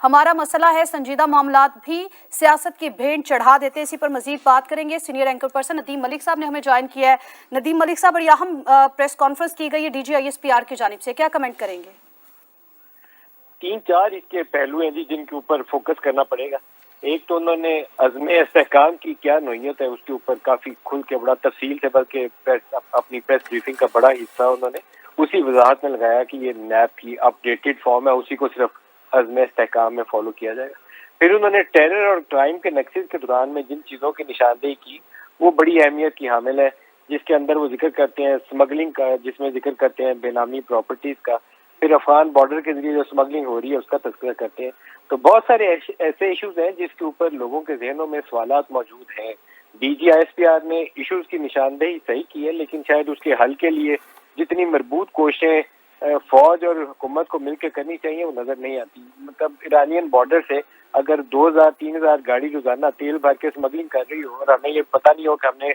हमारा मसला है, संजीदा मामलात भी सियासत की भेंट चढ़ा देते हैं। इसी पर मजीद बात करेंगे। Senior anchor person Nadeem Malik साहब ने हमें ज्वाइन किया है। नदीम मलिक साहब, बड़ी अहम प्रेस कॉन्फ्रेंस की गई है DGISPR की जानिब से, क्या कमेंट करेंगे? 3-4 इसके पहलू हैं जी जिनके ऊपर फोकस करना पड़ेगा। एक तो उन्होंने अज़्म इस्तेहकाम की क्या नोयत है उसके ऊपर काफी खुल के बड़ा तफसील से, बल्कि अपनी प्रेस ब्रीफिंग का बड़ा हिस्सा उन्होंने उसी वजाहत में लगाया कि ये नैब की अपडेटेड फॉर्म है, उसी को सिर्फ अज़्म इस्तेहकाम में फॉलो किया जाएगा। फिर उन्होंने टेरर और क्राइम के नक्सिस के दौरान में जिन चीज़ों की निशानदेही की वो बड़ी अहमियत की हामिल है, जिसके अंदर वो जिक्र करते हैं स्मगलिंग का, जिसमें जिक्र करते हैं बेनामी प्रॉपर्टीज का, फिर अफगान बॉर्डर के जरिए जो स्मगलिंग हो रही है उसका तज़किरा करते हैं। तो बहुत सारे ऐसे इश्यूज हैं जिसके ऊपर लोगों के जहनों में सवालात मौजूद हैं। DGISPR ने इश्यूज की निशानदेही सही की है, लेकिन शायद उसके हल के लिए जितनी मजबूत कोशिशें फौज और हुकूमत को मिलकर करनी चाहिए वो नजर नहीं आती। मतलब ईरानियन बॉर्डर से अगर 2000-3000 गाड़ी रोजाना तेल भर के स्मगलिंग कर रही हो और हमें ये पता नहीं हो कि हमने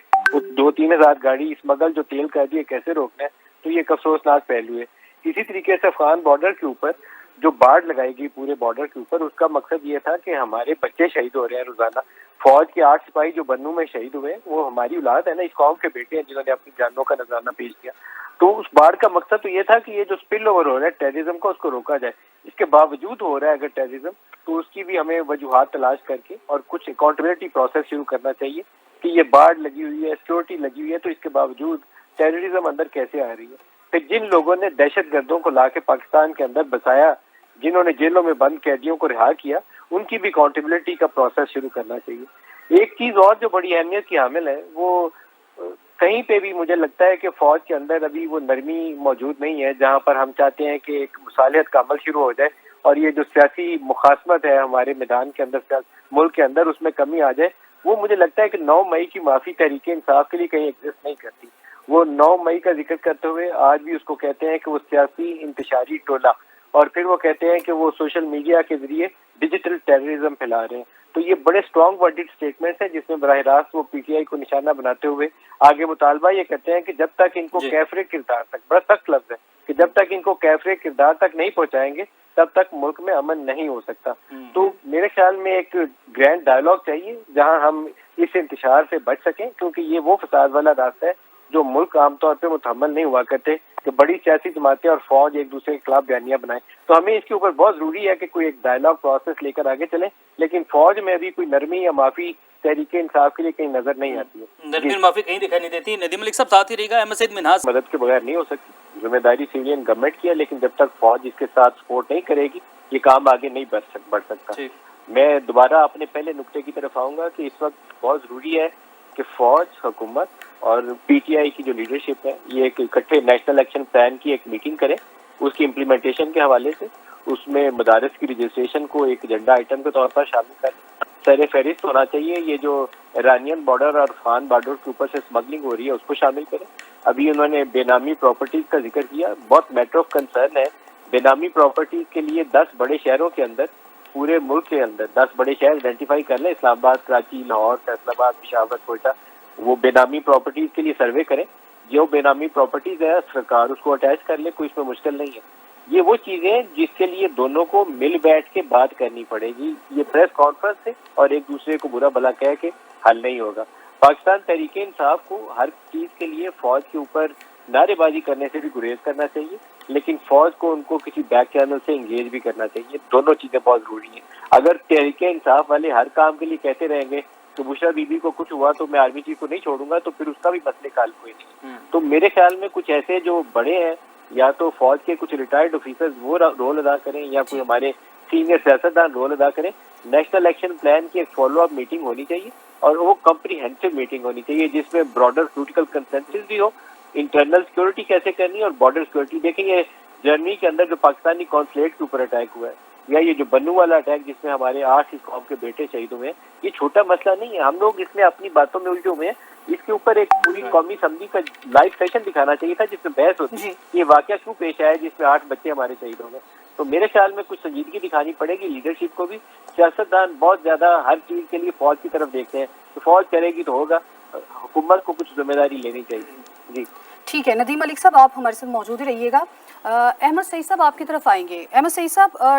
2-3 गाड़ी स्मगल जो तेल कर दिए कैसे रोकना है, तो ये एक अफसोसनाक पहलू है। इसी तरीके से अफगान बॉर्डर के ऊपर जो बाढ़ लगाएगी पूरे बॉर्डर के ऊपर, उसका मकसद ये था कि हमारे बच्चे शहीद हो रहे हैं रोजाना। फौज के 8 सिपाही जो बन्नू में शहीद हुए वो हमारी औलाद है ना, इस कौम के बेटे हैं जिन्होंने अपनी जानों का नजराना पेश किया। तो उस बाढ़ का मकसद तो ये था कि ये जो स्पिल ओवर हो रहा है टेररिज्म का उसको रोका जाए। इसके बावजूद हो रहा है अगर टेररिज्म, तो उसकी भी हमें वजूहात तलाश करके और कुछ अकाउंटेबिलिटी प्रोसेस शुरू करना चाहिए कि ये बाढ़ लगी हुई है, सिक्योरिटी लगी हुई है, तो इसके बावजूद टेररिज्म अंदर कैसे आ रही है। फिर जिन लोगों ने दहशत गर्दों को ला के पाकिस्तान के अंदर बसाया, जिन्होंने जेलों में बंद कैदियों को रिहा किया, उनकी भी अकाउंटेबिलिटी का प्रोसेस शुरू करना चाहिए। एक चीज और जो बड़ी अहमियत की हामिल है, वो कहीं पे भी मुझे लगता है कि फौज के अंदर अभी वो नरमी मौजूद नहीं है, जहां पर हम चाहते हैं कि एक मुसालियत का अमल शुरू हो जाए और ये जो सियासी मुखासमत है हमारे मैदान के अंदर, मुल्क के अंदर, उसमें कमी आ जाए। वो मुझे लगता है कि 9 मई की माफी तहरीक इंसाफ के लिए कहीं एग्जिस्ट नहीं करती। वो 9 मई का जिक्र करते हुए आज भी उसको कहते हैं कि वो सियासी इंतशारी टोला, और फिर वो कहते हैं कि वो सोशल मीडिया के जरिए डिजिटल टेररिज्म फैला रहे हैं। तो ये बड़े स्ट्रॉन्ग वर्डेड स्टेटमेंट्स हैं जिसमें बराह रास्त वो PTI को निशाना बनाते हुए आगे मुतालबा ये करते हैं कि जब तक इनको कैफरे किरदार तक, बड़ा सख्त लफ्ज है कि जब तक इनको कैफरे किरदार तक नहीं पहुंचाएंगे तब तक मुल्क में अमन नहीं हो सकता। तो मेरे ख्याल में एक ग्रैंड डायलॉग चाहिए जहां हम इस इंतशार से बच सकें, क्योंकि ये वो फसाद वाला रास्ता है जो मुल्क आमतौर पर मुतहम्मल नहीं हुआ करते कि बड़ी सियासी जमातें और फौज एक दूसरे के खिलाफ बयानियां बनाएं। तो हमें इसके ऊपर बहुत जरूरी है कि कोई एक डायलॉग प्रोसेस लेकर आगे चले, लेकिन फौज में भी कोई नरमी या माफी तहरीक इंसाफ के लिए कहीं नजर नहीं आती है। नरमी माफी कहीं दिखाई नहीं देती। नदीम मलिक साहब साथ ही रहेगा, अहमद सईद मिन्हाज मदद के बगैर नहीं हो सकती। जिम्मेदारी सिविलियन गवर्नमेंट की है, लेकिन जब तक फौज इसके साथ सपोर्ट नहीं करेगी ये काम आगे नहीं बढ़ सकता। मैं दोबारा अपने पहले नुक्ते की तरफ आऊंगा कि इस वक्त बहुत जरूरी है कि फौज, हुकूमत और PTI की जो लीडरशिप है ये एक इकट्ठे नेशनल एक्शन प्लान की एक मीटिंग करें, उसकी इम्प्लीमेंटेशन के हवाले से उसमें मदारस की रजिस्ट्रेशन को एक एजेंडा आइटम के तौर पर शामिल करें। सर फहरिस्त होना चाहिए ये जो ईरानियन बॉर्डर और अफगान बॉर्डर के ऊपर से स्मगलिंग हो रही है उसको शामिल करें। अभी उन्होंने बेनामी प्रॉपर्टीज का जिक्र किया, बहुत मैटर ऑफ कंसर्न है। बेनामी प्रॉपर्टीज के लिए 10 बड़े शहरों के अंदर, पूरे मुल्क के अंदर 10 बड़े शहर आइडेंटिफाई कर लें, इस्लामाबाद, कराची, लाहौर, फैसलाबाद, पेशावर, कोयटा, वो बेनामी प्रॉपर्टीज के लिए सर्वे करें। जो बेनामी प्रॉपर्टीज है सरकार उसको अटैच कर ले, कोई इसमें मुश्किल नहीं है। ये वो चीजें जिसके लिए दोनों को मिल बैठ के बात करनी पड़ेगी। ये प्रेस कॉन्फ्रेंस से और एक दूसरे को बुरा भला कह के हल नहीं होगा। पाकिस्तान तहरीक इंसाफ को हर चीज के लिए फौज के ऊपर नारेबाजी करने से भी गुरेज करना चाहिए, लेकिन फौज को उनको किसी बैक चैनल से इंगेज भी करना चाहिए। दोनों चीजें बहुत जरूरी हैं। अगर तहरीक इंसाफ वाले हर काम के लिए कहते रहेंगे तो बुशरा बीबी को कुछ हुआ तो मैं आर्मी चीफ को नहीं छोड़ूंगा, तो फिर उसका भी मसले का हल कोई नहीं। तो मेरे ख्याल में कुछ ऐसे जो बड़े हैं, या तो फौज के कुछ रिटायर्ड ऑफिसर्स वो रोल अदा करें, या कोई हमारे सीनियर सियासतदान रोल अदा करें। नेशनल एक्शन प्लान की एक फॉलो अप मीटिंग होनी चाहिए और वो कम्प्रीहेंसिव मीटिंग होनी चाहिए जिसमें ब्रॉडर पॉलिटिकल कंसेंसस भी हो, इंटरनल सिक्योरिटी कैसे करनी है और बॉर्डर सिक्योरिटी। देखेंगे जर्मनी के अंदर जो पाकिस्तानी कॉन्सुलेट के ऊपर अटैक हुआ है, या ये जो बन्नू वाला अटैक जिसमें हमारे 8 इस कौम के बेटे शहीद हुए हैं, ये छोटा मसला नहीं है। हम लोग इसमें अपनी बातों में उलझे हुए हैं। इसके ऊपर एक पूरी कौमी असम्बली का लाइव सेशन दिखाना चाहिए था जिसमें बहस होती ये वाकया क्यों पेश आया जिसमें 8 बच्चे हमारे शहीद हो गए। तो मेरे ख्याल में कुछ संजीदगी दिखानी पड़ेगी लीडरशिप को भी। सियासतदान बहुत ज्यादा हर चीज के लिए फौज की तरफ देखते हैं, तो फौज करेगी तो होगा, हुकूमत को कुछ जिम्मेदारी लेनी चाहिए। जी ठीक है, नदीम मलिक साहब आप हमारे साथ मौजूद ही रहिएगा। अहमद सईद साहब आपकी तरफ आएंगे। अहमद सईद साहब,